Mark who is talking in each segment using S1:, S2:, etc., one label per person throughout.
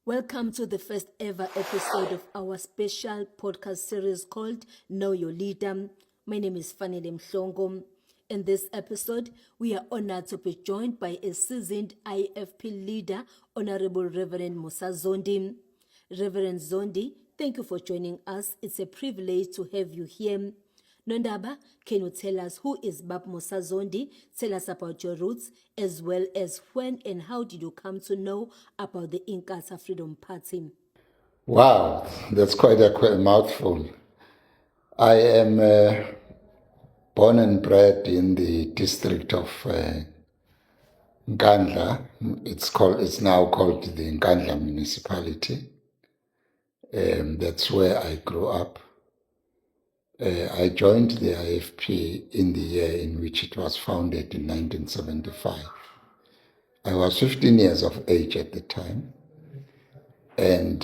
S1: Welcome to the first ever episode of our special podcast series called Know Your Leader. My name is Fanele Mhlongo. In this episode, we are honored to be joined by a seasoned IFP leader, Honorable Reverend Musa Zondi. Reverend Zondi, thank you for joining us. It's a privilege to have you here. Nondaba, can you tell us who is Bab Musa Zondi? Tell us about your roots, as well as when and how did you come to know about the Inkatha Freedom Party?
S2: Wow, that's quite a mouthful. I am born and bred in the district of Nkandla. It's now called the Nkandla municipality. That's where I grew up. I joined the IFP in the year in which it was founded in 1975. I was 15 years of age at the time, and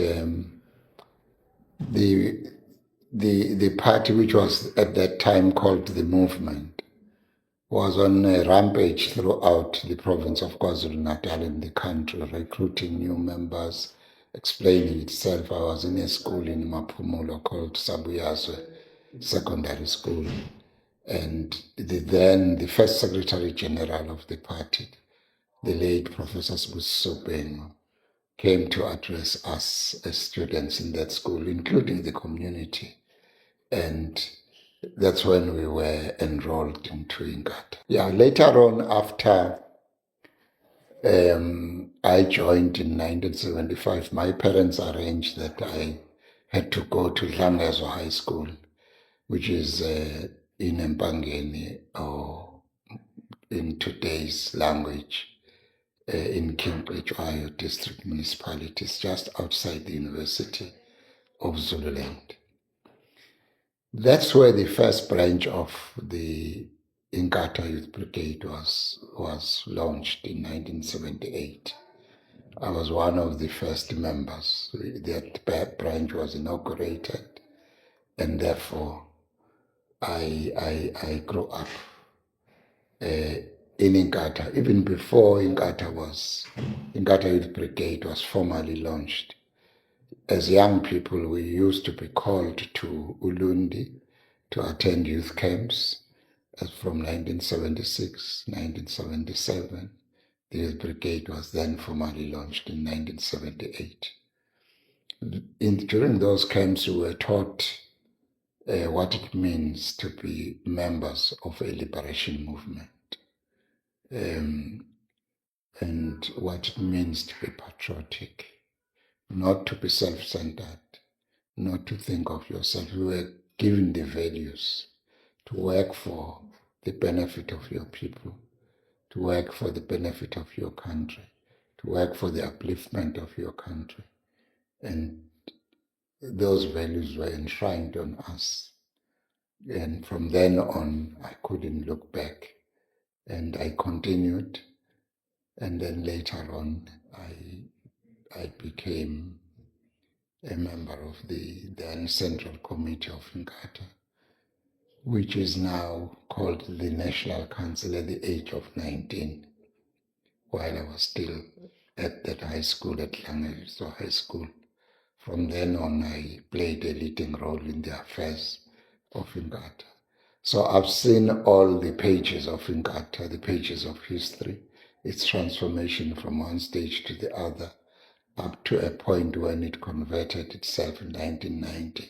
S2: the party, which was at that time called the Movement, was on a rampage throughout the province of KwaZulu-Natal and the country, recruiting new members, explaining itself. I was in a school in Maphumulo called Sabuyazwe Secondary School, and the first Secretary General of the party, the late Professor Sibusiso Bhengu, came to address us as students in that school, including the community. And that's when we were enrolled into Inkatha. Yeah, later on, after I joined in 1975, my parents arranged that I had to go to Dlangezo High School, which is in Mpangeni, or in today's language, in King Ohio District Municipality. It's just outside the University of Zululand. That's where the first branch of the Inkatha Youth Brigade was launched in 1978. I was one of the first members. That branch was inaugurated, and therefore I grew up in Inkatha. Even before Inkatha Youth Brigade was formally launched. As young people, we used to be called to Ulundi to attend youth camps. As from 1976, 1977, the Youth Brigade was then formally launched in 1978. During those camps, we were taught what it means to be members of a liberation movement, and what it means to be patriotic, not to be self-centered, not to think of yourself. We were given the values to work for the benefit of your people, to work for the benefit of your country, to work for the upliftment of your country. And those values were enshrined on us. And from then on, I couldn't look back. And I continued. And then later on, I became a member of the then Central Committee of Inkatha, which is now called the National Council at the age of 19, while I was still at that high school, at Dlangezo High School. From then on, I played a leading role in the affairs of Inkatha. So I've seen all the pages of Inkatha, the pages of history, its transformation from one stage to the other, up to a point when it converted itself in 1990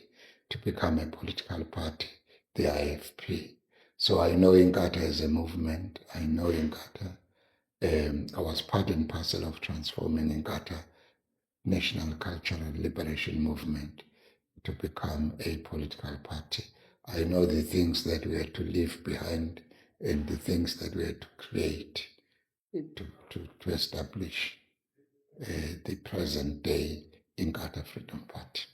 S2: to become a political party, the IFP. So I know Inkatha as a movement. I know Inkatha. I was part and parcel of transforming Inkatha National Cultural Liberation Movement to become a political party. I know the things that we had to leave behind and the things that we had to create to establish the present day Inkatha Freedom Party.